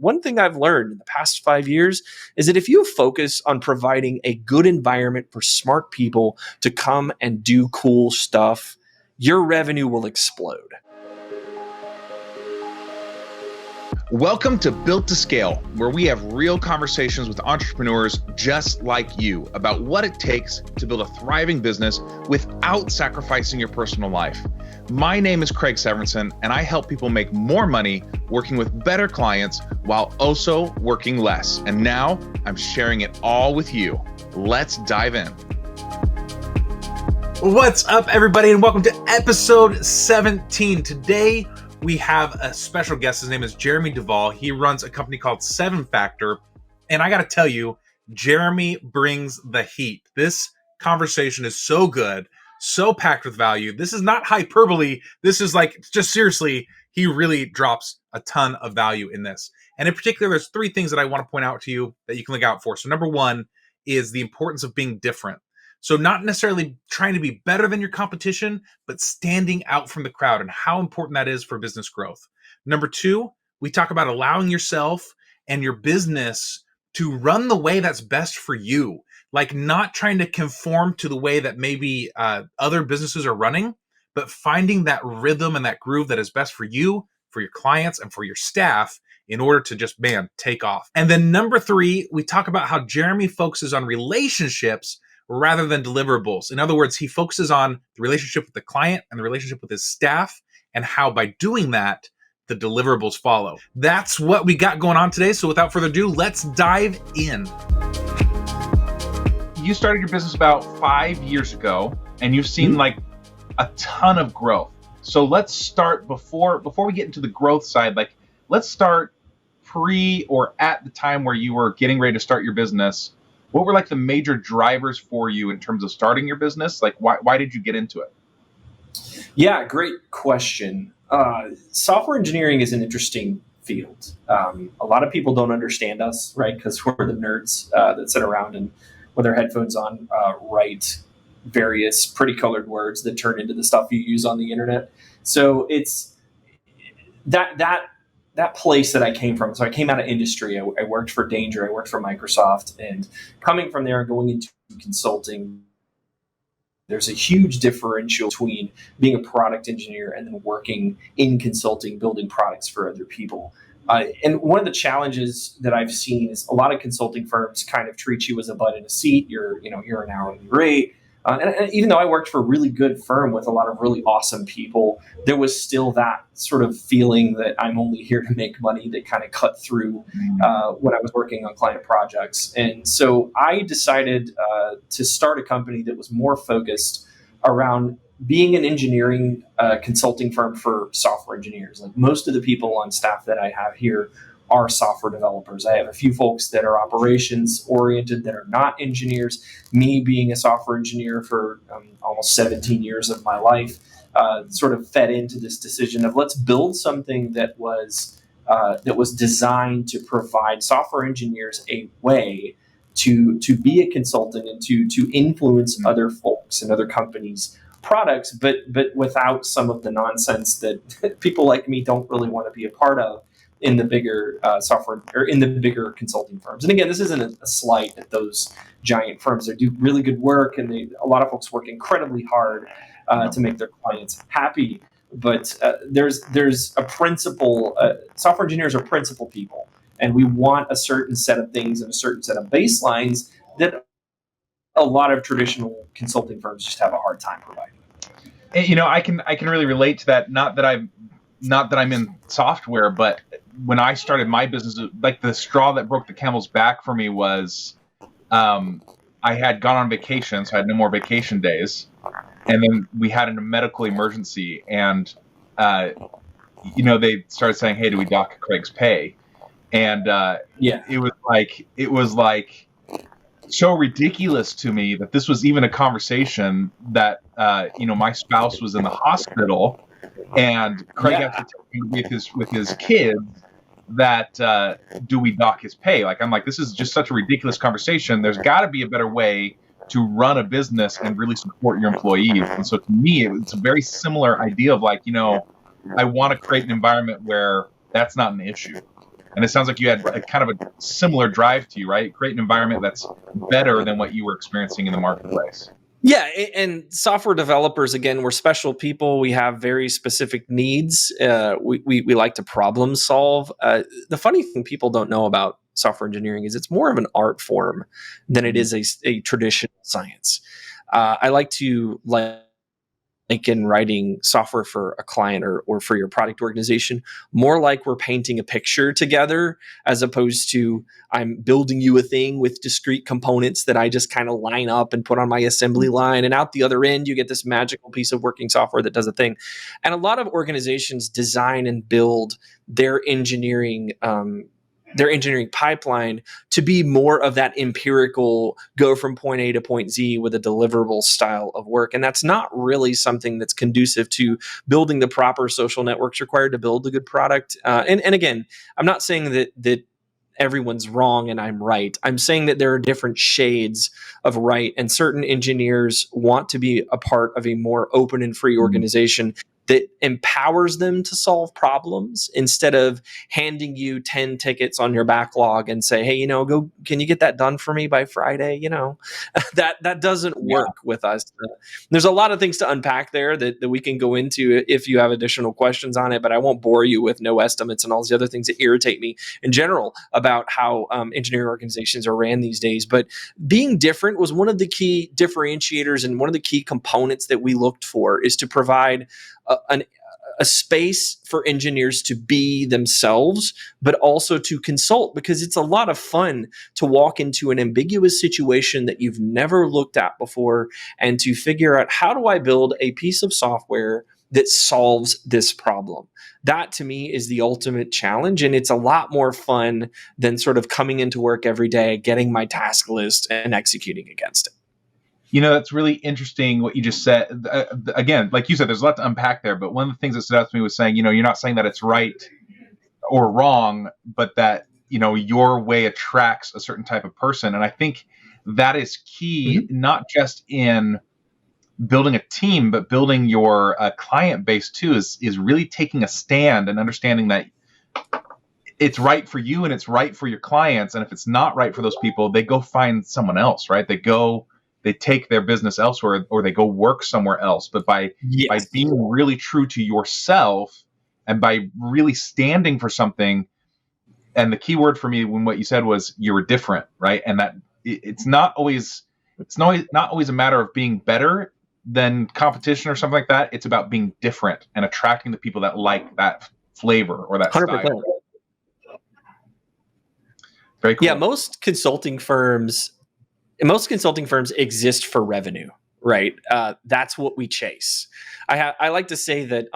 One thing I've learned in the past 5 years is that if you focus on providing a good environment for smart people to come and do cool stuff, your revenue will explode. Welcome to Built to Scale, where we have real conversations with entrepreneurs just like you about what it takes to build a thriving business without sacrificing your personal life. My name is Craig Severinsen, and I help people make more money working with better clients while also working less. And now I'm sharing it all with you. Let's dive in. What's up, everybody, and welcome to episode 17. Today, we have a special guest. His name is Jeremy Duvall. He runs a company called 7Factor. And I got to tell you, Jeremy brings the heat. This conversation is so good, so packed with value. This is not hyperbole. This is just seriously, he really drops a ton of value in this. And in particular, there's three things that I want to point out to you that you can look out for. So number one is the importance of being different. So not necessarily trying to be better than your competition, but standing out from the crowd and how important that is for business growth. Number two, we talk about allowing yourself and your business to run the way that's best for you, like not trying to conform to the way that maybe other businesses are running, but finding that rhythm and that groove that is best for you, for your clients, and for your staff in order to just, take off. And then number three, we talk about how Jeremy focuses on relationships rather than deliverables. In other words, he focuses on the relationship with the client and the relationship with his staff, and how by doing that, the deliverables follow. That's what we got going on today. So without further ado, let's dive in. You started your business about 5 years ago, and you've seen a ton of growth. So let's start before we get into the growth side. Let's start pre or at the time where you were getting ready to start your business. What were the major drivers for you in terms of starting your business? Why did you get into it? Yeah, great question. Software engineering is an interesting field. A lot of people don't understand us, right? Because we're the nerds that sit around and with their headphones on, write various pretty colored words that turn into the stuff you use on the internet. So it's that place that I came from. So I came out of industry. I worked for Danger. I worked for Microsoft. And coming from there and going into consulting, there's a huge differential between being a product engineer and then working in consulting, building products for other people. And one of the challenges that I've seen is a lot of consulting firms kind of treat you as a butt in a seat. You're an hourly rate. And even though I worked for a really good firm with a lot of really awesome people, there was still that sort of feeling that I'm only here to make money that kind of cut through when I was working on client projects. And so I decided to start a company that was more focused around being an engineering consulting firm for software engineers. Like most of the people on staff that I have here are software developers. I have a few folks that are operations oriented that are not engineers. Me being a software engineer for almost 17 years of my life, sort of fed into this decision of let's build something that was designed to provide software engineers a way to be a consultant and to influence other folks and other companies' products, but without some of the nonsense that people like me don't really want to be a part of in the bigger software or in the bigger consulting firms. And again, this isn't a slight at those giant firms. They do really good work, and a lot of folks work incredibly hard to make their clients happy. But there's a principle. Software engineers are principle people, and we want a certain set of things and a certain set of baselines that a lot of traditional consulting firms just have a hard time providing. And, I can really relate to that. Not that I'm in software, but when I started my business, the straw that broke the camel's back for me was I had gone on vacation, so I had no more vacation days. And then we had a medical emergency, and they started saying, "Hey, do we dock Craig's pay?" And it was so ridiculous to me that this was even a conversation that my spouse was in the hospital. And Craig had to tell with his kids that do we dock his pay? I'm this is just such a ridiculous conversation. There's got to be a better way to run a business and really support your employees. And so to me, it's a very similar idea of I want to create an environment where that's not an issue. And it sounds like you had a kind of a similar drive to you, right? Create an environment that's better than what you were experiencing in the marketplace. Yeah, and software developers, again, we're special people. We have very specific needs. We like to problem solve. The funny thing people don't know about software engineering is it's more of an art form than it is a traditional science. I like to in writing software for a client or for your product organization, more like we're painting a picture together as opposed to I'm building you a thing with discrete components that I just kind of line up and put on my assembly line. And out the other end, you get this magical piece of working software that does a thing. And a lot of organizations design and build their engineering pipeline to be more of that empirical go from point A to point Z with a deliverable style of work. And that's not really something that's conducive to building the proper social networks required to build a good product. And again, I'm not saying that everyone's wrong and I'm right. I'm saying that there are different shades of right, and certain engineers want to be a part of a more open and free organization that empowers them to solve problems instead of handing you 10 tickets on your backlog and say, hey, can you get that done for me by Friday? That doesn't work with us. There's a lot of things to unpack there that we can go into if you have additional questions on it, but I won't bore you with no estimates and all these other things that irritate me in general about how engineering organizations are ran these days. But being different was one of the key differentiators, and one of the key components that we looked for is to provide a space for engineers to be themselves, but also to consult, because it's a lot of fun to walk into an ambiguous situation that you've never looked at before and to figure out, how do I build a piece of software that solves this problem? That to me is the ultimate challenge. And it's a lot more fun than sort of coming into work every day, getting my task list and executing against it. That's really interesting what you just said. Again, like you said, there's a lot to unpack there. But one of the things that stood out to me was saying, you're not saying that it's right or wrong, but that, your way attracts a certain type of person. And I think that is key, not just in building a team, but building your client base too, is really taking a stand and understanding that it's right for you and it's right for your clients. And if it's not right for those people, they go find someone else, right? They take their business elsewhere, or they go work somewhere else. But by being really true to yourself and by really standing for something, and the key word for me when what you said was you were different, right? And that it's not always a matter of being better than competition or something like that. It's about being different and attracting the people that like that flavor or that 100%. Style. Very cool. Yeah, most consulting firms exist for revenue, right? That's what we chase. I like to say that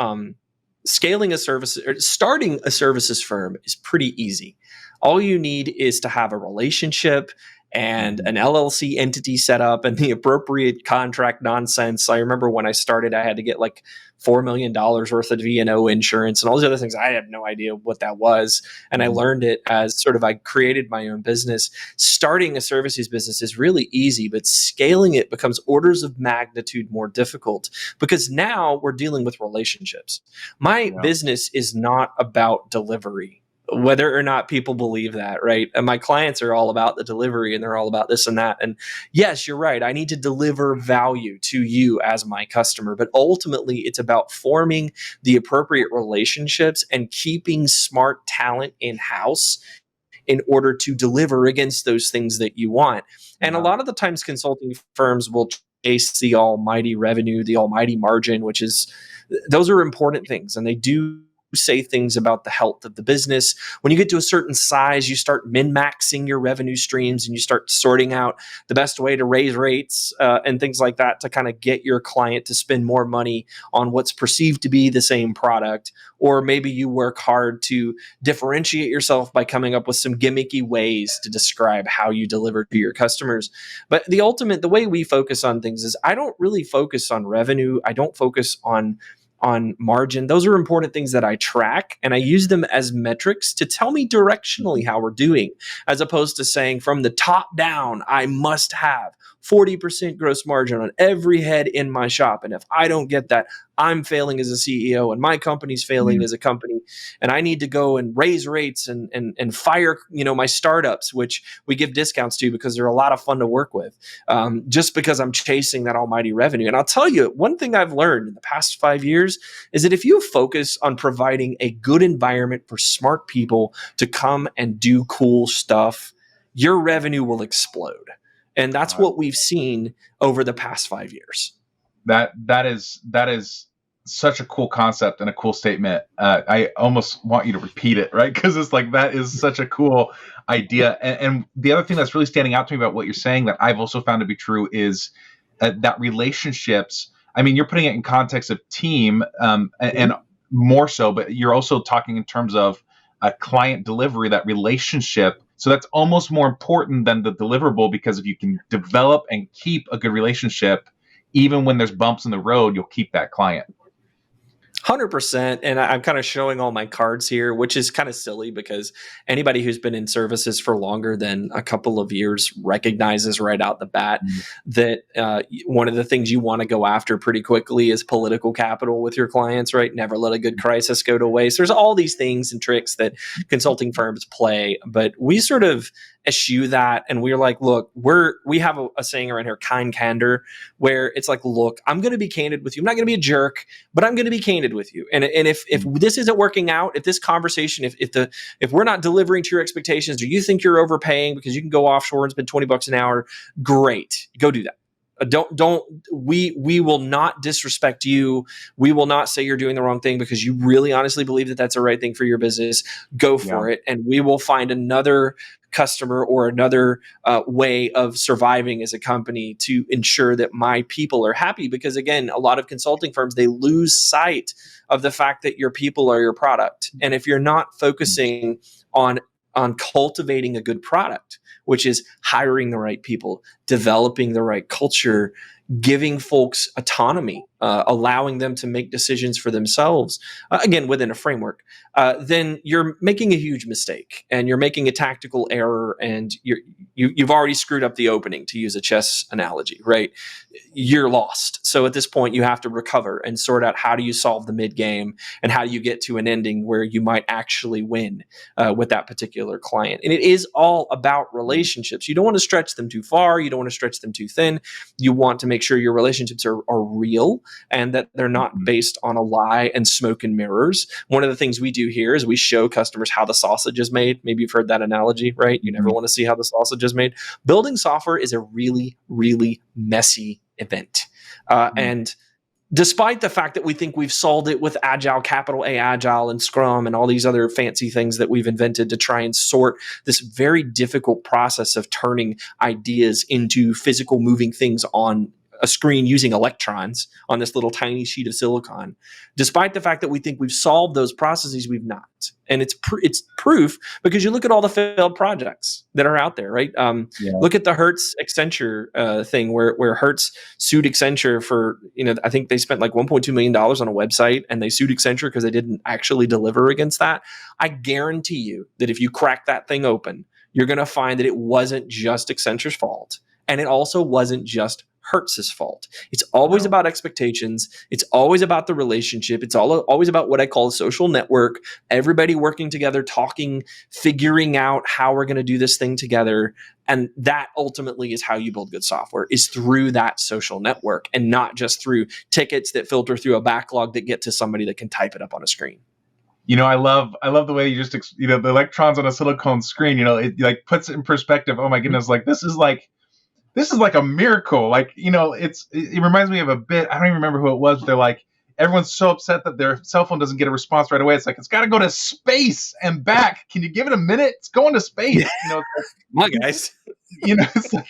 scaling a service or starting a services firm is pretty easy. All you need is to have a relationship and an LLC entity set up and the appropriate contract nonsense. I remember when I started, I had to get like $4 million worth of V&O insurance and all these other things. I had no idea what that was. And I learned it as sort of I created my own business. Starting a services business is really easy, but scaling it becomes orders of magnitude more difficult because now we're dealing with relationships. My business is not about delivery, whether or not people believe that, right? And my clients are all about the delivery and they're all about this and that. And yes, you're right. I need to deliver value to you as my customer, but ultimately it's about forming the appropriate relationships and keeping smart talent in-house in order to deliver against those things that you want. And a lot of the times consulting firms will chase the almighty revenue, the almighty margin, those are important things. And they do say things about the health of the business. When you get to a certain size, you start min-maxing your revenue streams and you start sorting out the best way to raise rates and things like that to kind of get your client to spend more money on what's perceived to be the same product. Or maybe you work hard to differentiate yourself by coming up with some gimmicky ways to describe how you deliver to your customers. But the way we focus on things is I don't really focus on revenue. I don't focus on margin. Those are important things that I track, and I use them as metrics to tell me directionally how we're doing, as opposed to saying from the top down, I must have 40% gross margin on every head in my shop. And if I don't get that, I'm failing as a CEO and my company's failing as a company. And I need to go and raise rates and fire, my startups, which we give discounts to because they're a lot of fun to work with, just because I'm chasing that almighty revenue. And I'll tell you, one thing I've learned in the past 5 years is that if you focus on providing a good environment for smart people to come and do cool stuff, your revenue will explode. And that's what we've seen over the past 5 years. That is such a cool concept and a cool statement. I almost want you to repeat it, right? Because it's like, that is such a cool idea. And the other thing that's really standing out to me about what you're saying that I've also found to be true is that relationships, I mean, you're putting it in context of team and more so, but you're also talking in terms of a client delivery, that relationship. So that's almost more important than the deliverable, because if you can develop and keep a good relationship, even when there's bumps in the road, you'll keep that client. 100%. And I'm kind of showing all my cards here, which is kind of silly because anybody who's been in services for longer than a couple of years recognizes right out the bat that one of the things you want to go after pretty quickly is political capital with your clients, right? Never let a good crisis go to waste. There's all these things and tricks that consulting firms play, but we sort of eschew that. And we're like, look, we have a saying around here, kind candor, where it's like, look, I'm going to be candid with you. I'm not going to be a jerk, but I'm going to be candid with you. And if this isn't working out, if this conversation, if we're not delivering to your expectations, or you think you're overpaying because you can go offshore and spend $20 an hour, great, go do that. We will not disrespect you. We will not say you're doing the wrong thing because you really honestly believe that that's the right thing for your business. Go for it. And we will find another customer or another way of surviving as a company to ensure that my people are happy. Because again, a lot of consulting firms, they lose sight of the fact that your people are your product. And if you're not focusing on cultivating a good product, which is hiring the right people, developing the right culture, giving folks autonomy, allowing them to make decisions for themselves, again, within a framework, then you're making a huge mistake and you're making a tactical error, and you've already screwed up the opening, to use a chess analogy, right? You're lost. So at this point, you have to recover and sort out, how do you solve the mid game and how do you get to an ending where you might actually win with that particular client. And it is all about relationships. You don't want to stretch them too far. You don't want to stretch them too thin. You want to make sure your relationships are real and that they're not based on a lie and smoke and mirrors. One of the things we do here is we show customers how the sausage is made. Maybe you've heard that analogy, right? You never want to see how the sausage is made. Building software is a really, really messy event. And despite the fact that we think we've solved it with Agile, capital A Agile, and Scrum and all these other fancy things that we've invented to try and sort this very difficult process of turning ideas into physical moving things on a screen using electrons on this little tiny sheet of silicon. Despite the fact that we think we've solved those processes, we've not. And it's proof because you look at all the failed projects that are out there, right? Look at the Hertz Accenture thing where Hertz sued Accenture for, I think they spent like $1.2 million on a website, and they sued Accenture because they didn't actually deliver against that. I guarantee you that if you crack that thing open, you're going to find that it wasn't just Accenture's fault. And it also wasn't just Hertz's fault. It's always about expectations. It's always about the relationship. It's always about what I call a social network. Everybody working together, talking, figuring out how we're going to do this thing together. And that ultimately is how you build good software, is through that social network, and not just through tickets that filter through a backlog that get to somebody that can type it up on a screen. I love the way you just, the electrons on a silicone screen, it like puts it in perspective. Oh my goodness. This is like a miracle. Like, it reminds me of a bit. I don't even remember who it was, but they're like, everyone's so upset that their cell phone doesn't get a response right away. It's like, it's got to go to space and back. Can you give it a minute? It's going to space. Come on, guys. It's like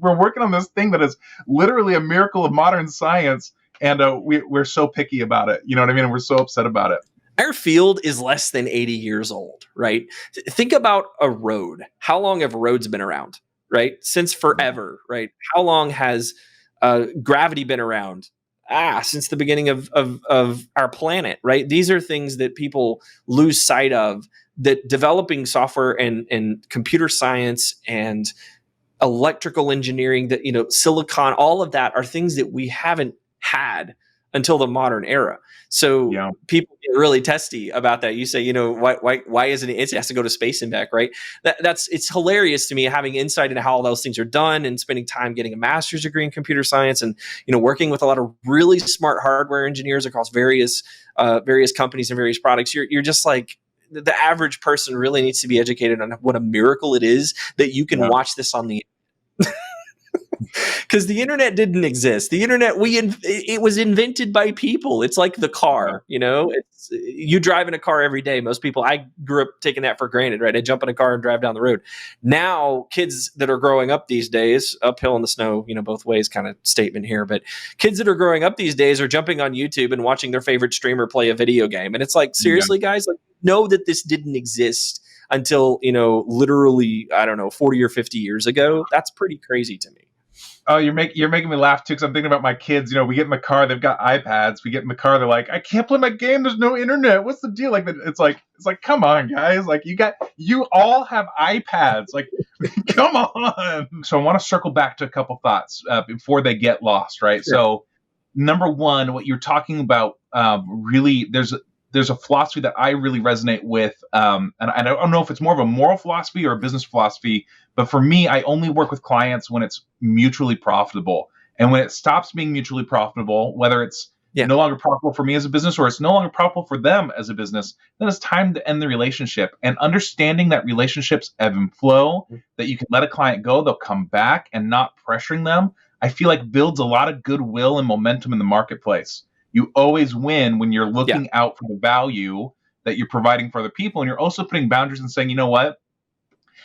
we're working on this thing that is literally a miracle of modern science, and we're so picky about it. You know what I mean? And we're so upset about it. Our field is less than 80 years old, right? Think about a road. How long have roads been around? Right? Since forever, right? How long has gravity been around? Since the beginning of our planet, right? These are things that people lose sight of, that developing software and computer science and electrical engineering, that, silicon, all of that are things that we haven't had until the modern era. So people get really testy about that. You say, why isn't it? It has to go to space and back, right? It's hilarious to me, having insight into how all those things are done and spending time getting a master's degree in computer science and, working with a lot of really smart hardware engineers across various companies and various products. You're just like, the average person really needs to be educated on what a miracle it is that you can watch this on the because the internet didn't exist. The internet, it was invented by people. It's like the car, you drive in a car every day. Most people, I grew up taking that for granted, right? I jump in a car and drive down the road. Now, kids that are growing up these days, uphill in the snow, both ways kind of statement here, but kids that are growing up these days are jumping on YouTube and watching their favorite streamer play a video game. And it's like, seriously, guys, like, know that this didn't exist until, literally, I don't know, 40 or 50 years ago. That's pretty crazy to me. Oh, you're making me laugh too, because I'm thinking about my kids. We get in the car, they've got iPads. We get in the car, they're like, I can't play my game. There's no internet. What's the deal? Like, it's like, come on, guys. Like, you all have iPads. Like, come on. So I want to circle back to a couple thoughts before they get lost, right? Sure. So, number one, what you're talking about, really, there's a philosophy that I really resonate with, and I don't know if it's more of a moral philosophy or a business philosophy, but for me, I only work with clients when it's mutually profitable. And when it stops being mutually profitable, whether it's no longer profitable for me as a business or it's no longer profitable for them as a business, then it's time to end the relationship. And understanding that relationships ebb and flow, that you can let a client go, they'll come back, and not pressuring them, I feel like builds a lot of goodwill and momentum in the marketplace. You always win when you're looking out for the value that you're providing for other people. And you're also putting boundaries and saying, you know what?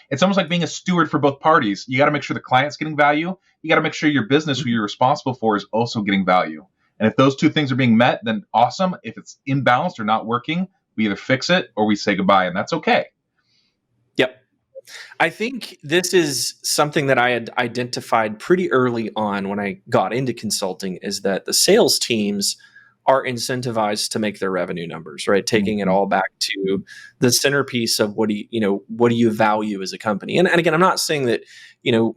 It's almost like being a steward for both parties. You got to make sure the client's getting value. You got to make sure your business, who you're responsible for, is also getting value. And if those two things are being met, then awesome. If it's imbalanced or not working, we either fix it or we say goodbye, and that's okay. Yep. I think this is something that I had identified pretty early on when I got into consulting, is that the sales teams are incentivized to make their revenue numbers, right? Taking it all back to the centerpiece of what do you value as a company? And again, I'm not saying that,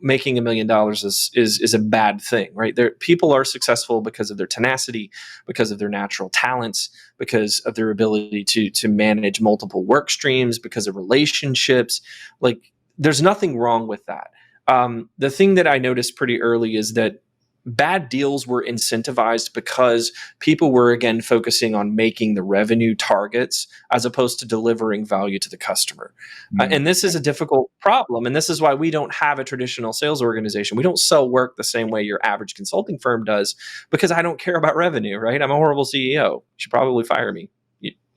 making $1 million is a bad thing, right? People are successful because of their tenacity, because of their natural talents, because of their ability to manage multiple work streams, because of relationships. Like, there's nothing wrong with that. The thing that I noticed pretty early is that bad deals were incentivized because people were, again, focusing on making the revenue targets as opposed to delivering value to the customer. And this is a difficult problem. And this is why we don't have a traditional sales organization. We don't sell work the same way your average consulting firm does, because I don't care about revenue, right? I'm a horrible CEO. You should probably fire me.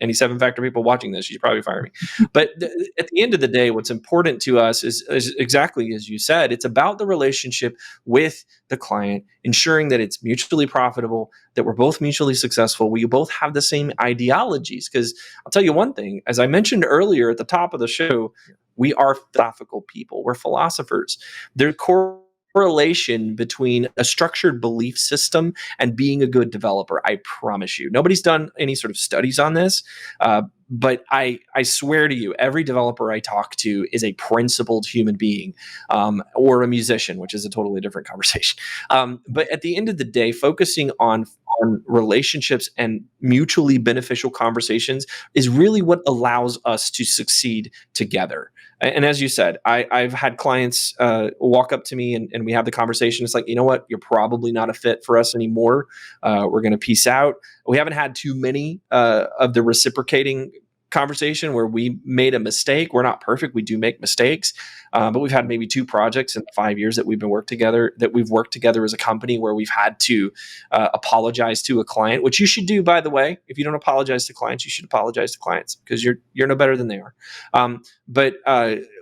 Any 7-factor people watching this, you should probably fire me. But at the end of the day, what's important to us is exactly as you said. It's about the relationship with the client, ensuring that it's mutually profitable, that we're both mutually successful. We both have the same ideologies. Because I'll tell you one thing, as I mentioned earlier at the top of the show, we are philosophical people. We're philosophers. There's correlation between a structured belief system and being a good developer. I promise you. Nobody's done any sort of studies on this, but I swear to you, every developer I talk to is a principled human being, or a musician, which is a totally different conversation. But at the end of the day, focusing on relationships and mutually beneficial conversations is really what allows us to succeed together. And as you said, I've had clients walk up to me and we have the conversation. It's like, you know what? You're probably not a fit for us anymore. We're going to peace out. We haven't had too many of the reciprocating conversation where we made a mistake. We're not perfect. We do make mistakes. But we've had maybe 2 projects in the 5 years that we've worked together as a company, where we've had to apologize to a client, which you should do, by the way. If you don't apologize to clients, you should apologize to clients, because you're no better than they are. But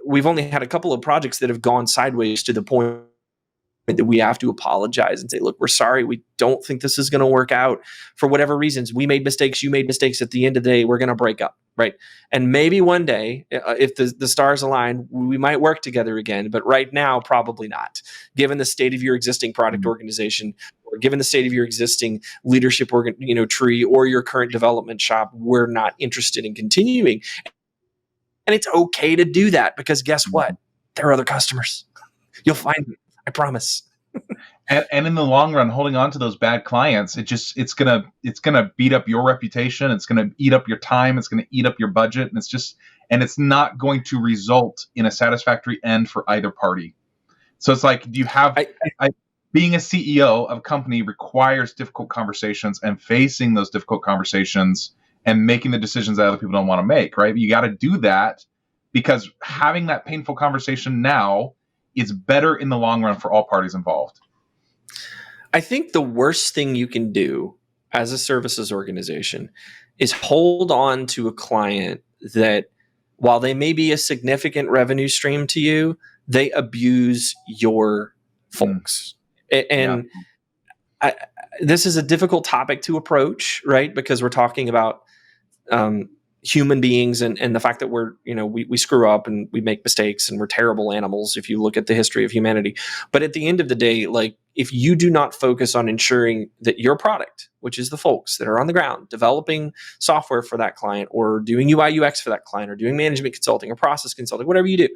we've only had a couple of projects that have gone sideways to the point that we have to apologize and say, look, we're sorry. We don't think this is going to work out for whatever reasons. We made mistakes. You made mistakes. At the end of the day, we're going to break up. Right. And maybe one day, if the stars align, we might work together again. But right now, probably not. Given the state of your existing product organization, or given the state of your existing leadership tree, or your current development shop, we're not interested in continuing. And it's okay to do that, because guess what? There are other customers. You'll find them. I promise. And in the long run, holding on to those bad clients, it's gonna beat up your reputation. It's gonna eat up your time. It's gonna eat up your budget, and it's not going to result in a satisfactory end for either party. So it's like, do you have? Being a CEO of a company requires difficult conversations and facing those difficult conversations and making the decisions that other people don't want to make. Right? You got to do that, because having that painful conversation now is better in the long run for all parties involved. I think the worst thing you can do as a services organization is hold on to a client that, while they may be a significant revenue stream to you, they abuse your folks. And this is a difficult topic to approach, right? Because we're talking about human beings and the fact that we screw up and we make mistakes and we're terrible animals if you look at the history of humanity. But at the end of the day, like, if you do not focus on ensuring that your product, which is the folks that are on the ground developing software for that client, or doing UI UX for that client, or doing management consulting or process consulting, whatever you do,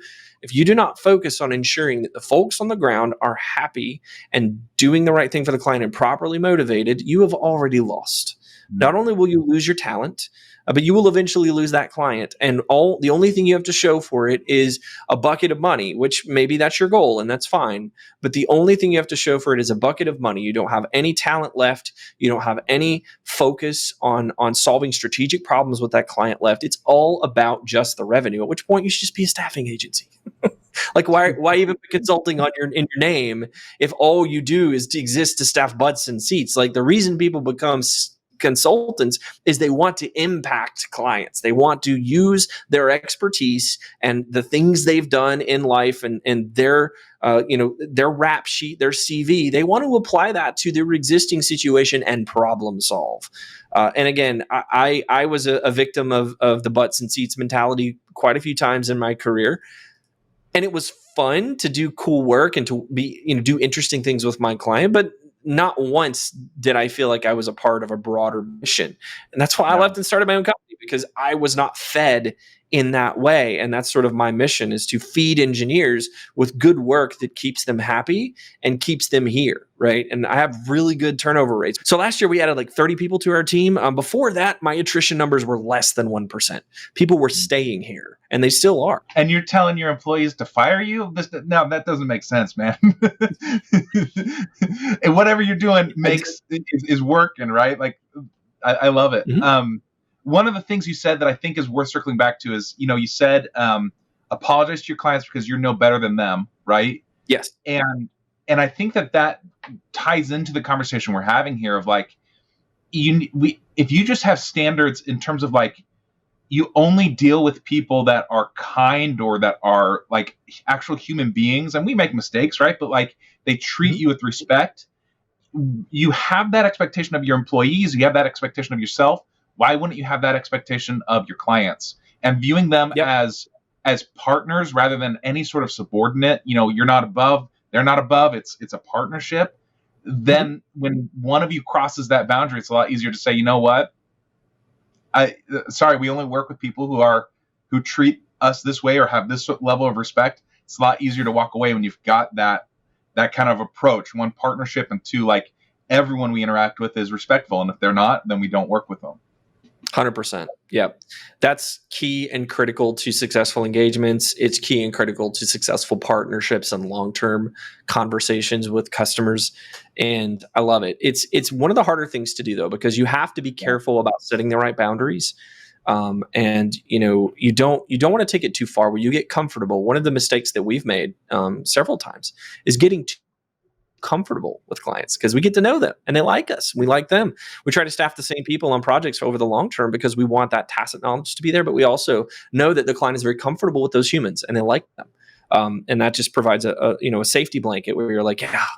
if you do not focus on ensuring that the folks on the ground are happy and doing the right thing for the client and properly motivated, you have already lost. Not only will you lose your talent, but you will eventually lose that client. And the only thing you have to show for it is a bucket of money, which maybe that's your goal and that's fine. But the only thing you have to show for it is a bucket of money. You don't have any talent left. You don't have any focus on solving strategic problems with that client left. It's all about just the revenue, at which point you should just be a staffing agency. Like, why even put consulting in your name if all you do is to exist to staff butts and seats? Like, the reason people become consultants is they want to impact clients. They want to use their expertise and the things they've done in life and their their rap sheet, their CV. They want to apply that to their existing situation and problem solve. And again, I was a victim of the butts and seats mentality quite a few times in my career. And it was fun to do cool work and to be, do interesting things with my client, but not once did I feel like I was a part of a broader mission. And that's why I left and started my own company, because I was not fed in that way. And that's sort of my mission, is to feed engineers with good work that keeps them happy and keeps them here, right? And I have really good turnover rates. So last year we added like 30 people to our team. Before that, my attrition numbers were less than 1%. People were staying here, and they still are. And you're telling your employees to fire you? No, that doesn't make sense, man. And whatever you're doing is working, right? Like, I love it. Mm-hmm. One of the things you said that I think is worth circling back to is, you said apologize to your clients because you're no better than them, right? Yes. And I think that ties into the conversation we're having here of like, if you just have standards in terms of like, you only deal with people that are kind or that are like actual human beings, and we make mistakes, right? But like, they treat you with respect. You have that expectation of your employees. You have that expectation of yourself. Why wouldn't you have that expectation of your clients, and viewing them as partners rather than any sort of subordinate? You're not above, they're not above. It's a partnership. Then when one of you crosses that boundary, it's a lot easier to say, you know what? We only work with people who treat us this way or have this level of respect. It's a lot easier to walk away when you've got that kind of approach. One, partnership, and two, like, everyone we interact with is respectful. And if they're not, then we don't work with them. 100%. Yeah. That's key and critical to successful engagements. It's key and critical to successful partnerships and long-term conversations with customers. And I love it. It's one of the harder things to do, though, because you have to be careful about setting the right boundaries. And you don't want to take it too far where you get comfortable. One of the mistakes that we've made several times is getting too comfortable with clients, because we get to know them and they like us. We like them. We try to staff the same people on projects over the long term because we want that tacit knowledge to be there, but we also know that the client is very comfortable with those humans and they like them. And that just provides a safety blanket where you're like, that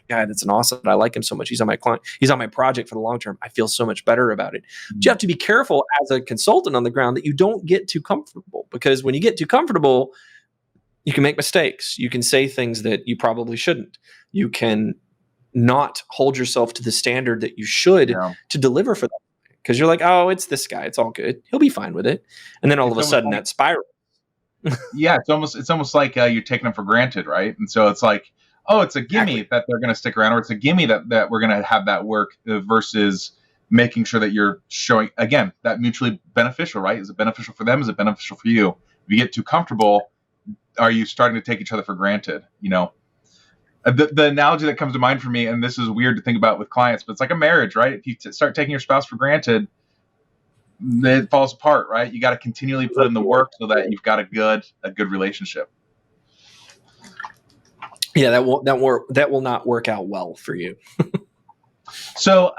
guy, that's an awesome. I like him so much. He's on my client. He's on my project for the long term. I feel so much better about it. Mm-hmm. But you have to be careful as a consultant on the ground that you don't get too comfortable, because when you get too comfortable, you can make mistakes. You can say things that you probably shouldn't. You can not hold yourself to the standard that you should to deliver for them, because you're like, oh, it's this guy. It's all good. He'll be fine with it. And then all of a sudden that spiral. Yeah, it's almost like you're taking them for granted, right? And so it's like, oh, it's a gimme that they're going to stick around, or it's a gimme that we're going to have that work versus making sure that you're showing, again, that mutually beneficial, right? Is it beneficial for them? Is it beneficial for you? If you get too comfortable, are you starting to take each other for granted? The analogy that comes to mind for me, and this is weird to think about with clients, but it's like a marriage, right? If you start taking your spouse for granted, it falls apart, right? You got to continually put in the work so that you've got a good relationship. Yeah, that will not work out well for you. So,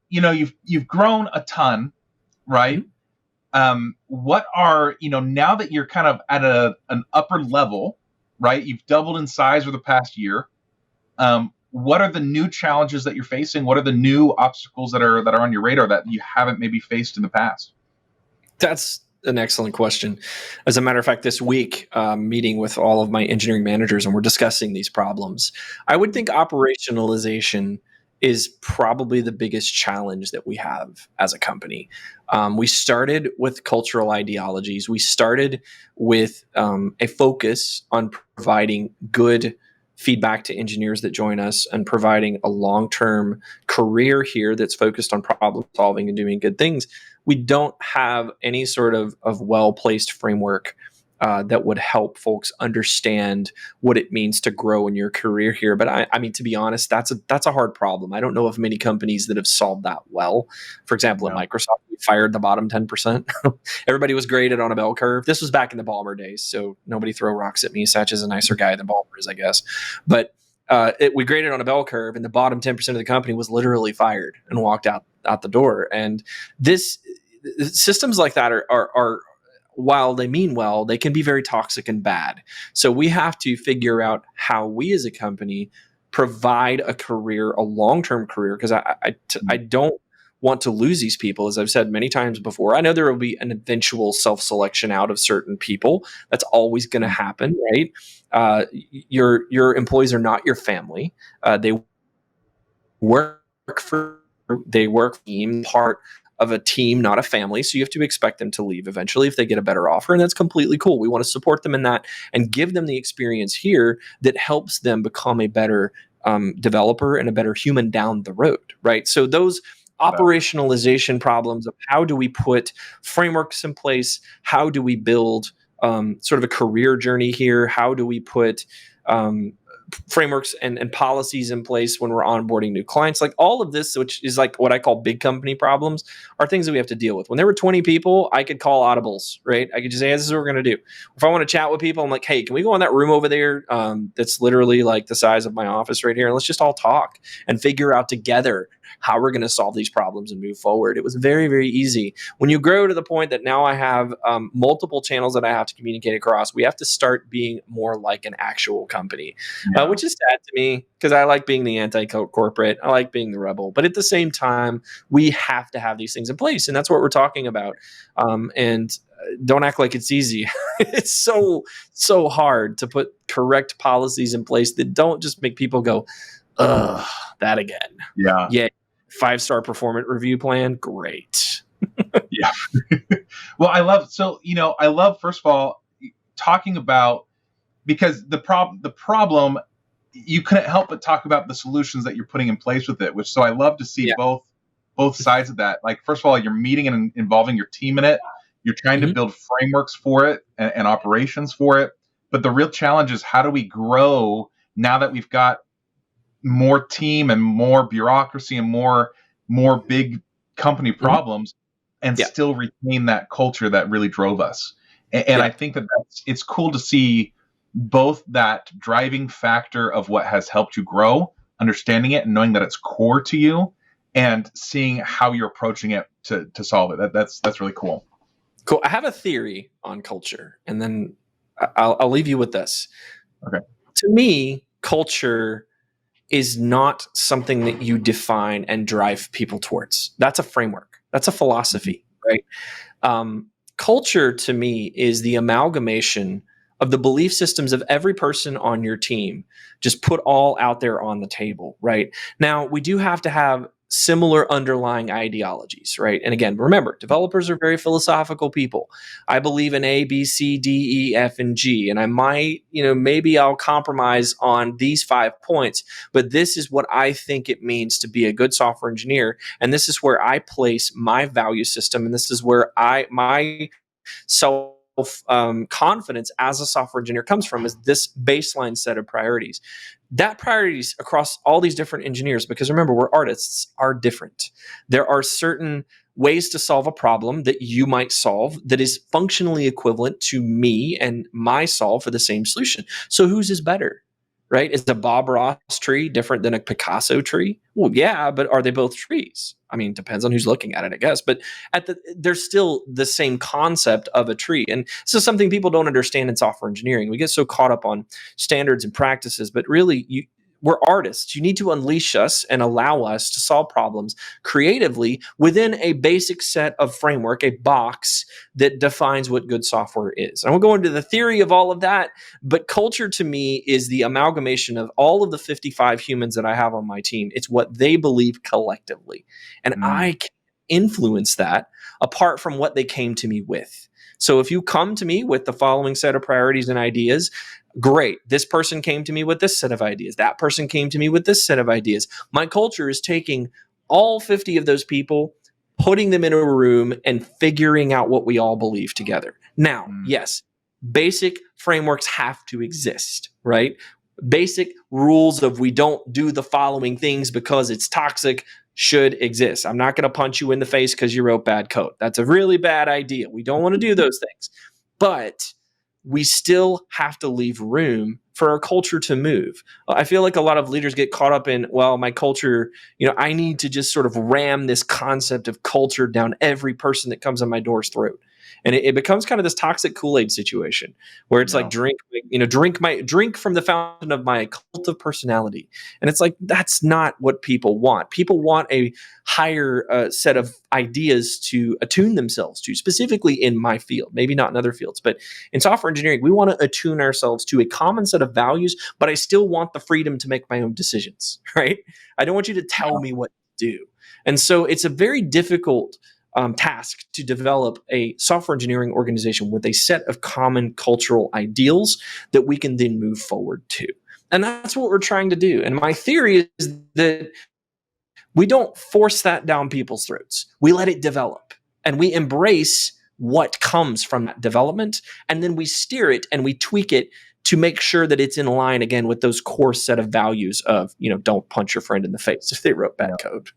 you've grown a ton, right? Mm-hmm. What are, now that you're kind of at an upper level, right? You've doubled in size over the past year. What are the new challenges that you're facing? What are the new obstacles that are on your radar that you haven't maybe faced in the past? That's an excellent question. As a matter of fact, this week, meeting with all of my engineering managers, and we're discussing these problems. I would think operationalization is probably the biggest challenge that we have as a company. We started with cultural ideologies. We started with a focus on providing good feedback to engineers that join us and providing a long-term career here that's focused on problem solving and doing good things. We don't have any sort of well-placed framework that would help folks understand what it means to grow in your career here. But I mean, to be honest, that's a hard problem. I don't know of many companies that have solved that well. For example, at Microsoft, we fired the bottom 10%. Everybody was graded on a bell curve. This was back in the Ballmer days, so nobody throw rocks at me. Satch is a nicer guy than Ballmer is, I guess. But we graded on a bell curve, and the bottom 10% of the company was literally fired and walked out the door. And systems like that are while they mean well, they can be very toxic and bad. So we have to figure out how we as a company provide a career, a long-term career, because I don't want to lose these people. As I've said many times before, I know there will be an eventual self-selection out of certain people. That's always going to happen, right? Your employees are not your family. They work for team, part of a team, not a family. So you have to expect them to leave eventually if they get a better offer. And that's completely cool. We want to support them in that and give them the experience here that helps them become a better developer and a better human down the road, right? So those operationalization problems of how do we put frameworks in place? How do we build sort of a career journey here? How do we put frameworks and policies in place when we're onboarding new clients? Like all of this, which is like what I call big company problems, are things that we have to deal with. When there were 20 people, I could call audibles, right? I could just say, hey, this is what we're going to do. If I want to chat with people, I'm like, hey, can we go in that room over there that's literally like the size of my office right here? And let's just all talk and figure out together how we're going to solve these problems and move forward. It was very, very easy. When you grow to the point that now I have multiple channels that I have to communicate across, we have to start being more like an actual company, which is sad to me because I like being the anti-corporate. I like being the rebel. But at the same time, we have to have these things in place. And that's what we're talking about. And don't act like it's easy. It's so hard to put correct policies in place that don't just make people go, ugh, that again. Yeah. 5-star performance review plan. Great. Yeah. Well, I love, first of all, talking about, because the problem, you couldn't help but talk about the solutions that you're putting in place with it, so I love to see both sides of that. Like, first of all, you're meeting and involving your team in it. You're trying to build frameworks for it and operations for it. But the real challenge is, how do we grow now that we've got more team and more bureaucracy and more big company problems and still retain that culture that really drove us? And I think it's cool to see both that driving factor of what has helped you grow, understanding it and knowing that it's core to you, and seeing how you're approaching it to solve it. That's really cool. Cool. I have a theory on culture, and then I'll leave you with this. Okay. To me, culture is not something that you define and drive people towards. That's a framework. That's a philosophy, right? Culture to me is the amalgamation of the belief systems of every person on your team, just put all out there on the table, right? Now, we do have to have similar underlying ideologies, right? And again, remember, developers are very philosophical people. I believe in A, B, C, D, E, F, and G, and I might, maybe I'll compromise on these 5 points, but this is what I think it means to be a good software engineer, and this is where I place my value system, and this is where my self confidence as a software engineer comes from, is this baseline set of priorities. That priorities across all these different engineers, because remember, we're artists, are different. There are certain ways to solve a problem that you might solve that is functionally equivalent to me and my solve for the same solution. So whose is better? Right? Is a Bob Ross tree different than a Picasso tree? Well, yeah, but are they both trees? I mean, depends on who's looking at it, I guess. But there's still the same concept of a tree. And this is something people don't understand in software engineering. We get so caught up on standards and practices, but really, we're artists. You need to unleash us and allow us to solve problems creatively within a basic set of framework, a box that defines what good software is. I won't go into the theory of all of that, but culture to me is the amalgamation of all of the 55 humans that I have on my team. It's what they believe collectively. And I can influence that apart from what they came to me with. So if you come to me with the following set of priorities and ideas, great. This person came to me with this set of ideas. That person came to me with this set of ideas. My culture is taking all 50 of those people, putting them in a room, and figuring out what we all believe together. Now, yes, basic frameworks have to exist, right? Basic rules of we don't do the following things because it's toxic should exist. I'm not going to punch you in the face because you wrote bad code. That's a really bad idea. We don't want to do those things. But we still have to leave room for our culture to move. I feel like a lot of leaders get caught up in, well, my culture, I need to just sort of ram this concept of culture down every person that comes on my door's throat. And it becomes kind of this toxic Kool-Aid situation where it's like drink from the fountain of my cult of personality. And it's like, that's not what people want. People want a higher set of ideas to attune themselves to, specifically in my field, maybe not in other fields, but in software engineering, we want to attune ourselves to a common set of values, but I still want the freedom to make my own decisions, right? I don't want you to tell me what to do. And so it's a very difficult task to develop a software engineering organization with a set of common cultural ideals that we can then move forward to. And that's what we're trying to do. And my theory is that we don't force that down people's throats. We let it develop and we embrace what comes from that development. And then we steer it and we tweak it to make sure that it's in line again with those core set of values of, don't punch your friend in the face if they wrote bad code.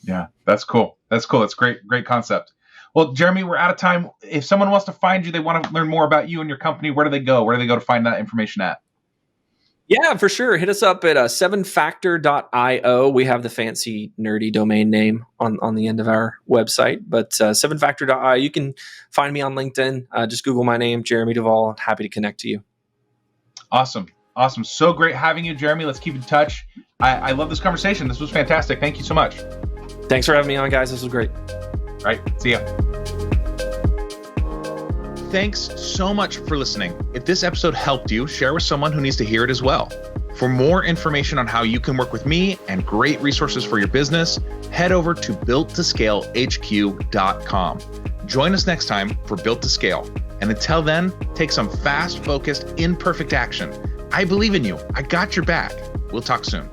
Yeah, that's cool. That's great. Great concept. Well, Jeremy, we're out of time. If someone wants to find you, they want to learn more about you and your company, where do they go? Where do they go to find that information at? Yeah, for sure. Hit us up at 7factor.io. We have the fancy, nerdy domain name on the end of our website, but 7factor.io. You can find me on LinkedIn. Just Google my name, Jeremy Duvall. Happy to connect to you. Awesome. So great having you, Jeremy. Let's keep in touch. I love this conversation. This was fantastic. Thank you so much. Thanks for having me on, guys. This was great. All right. See ya. Thanks so much for listening. If this episode helped you, share with someone who needs to hear it as well. For more information on how you can work with me and great resources for your business, head over to builttoscalehq.com. Join us next time for Built to Scale. And until then, take some fast, focused, imperfect action. I believe in you. I got your back. We'll talk soon.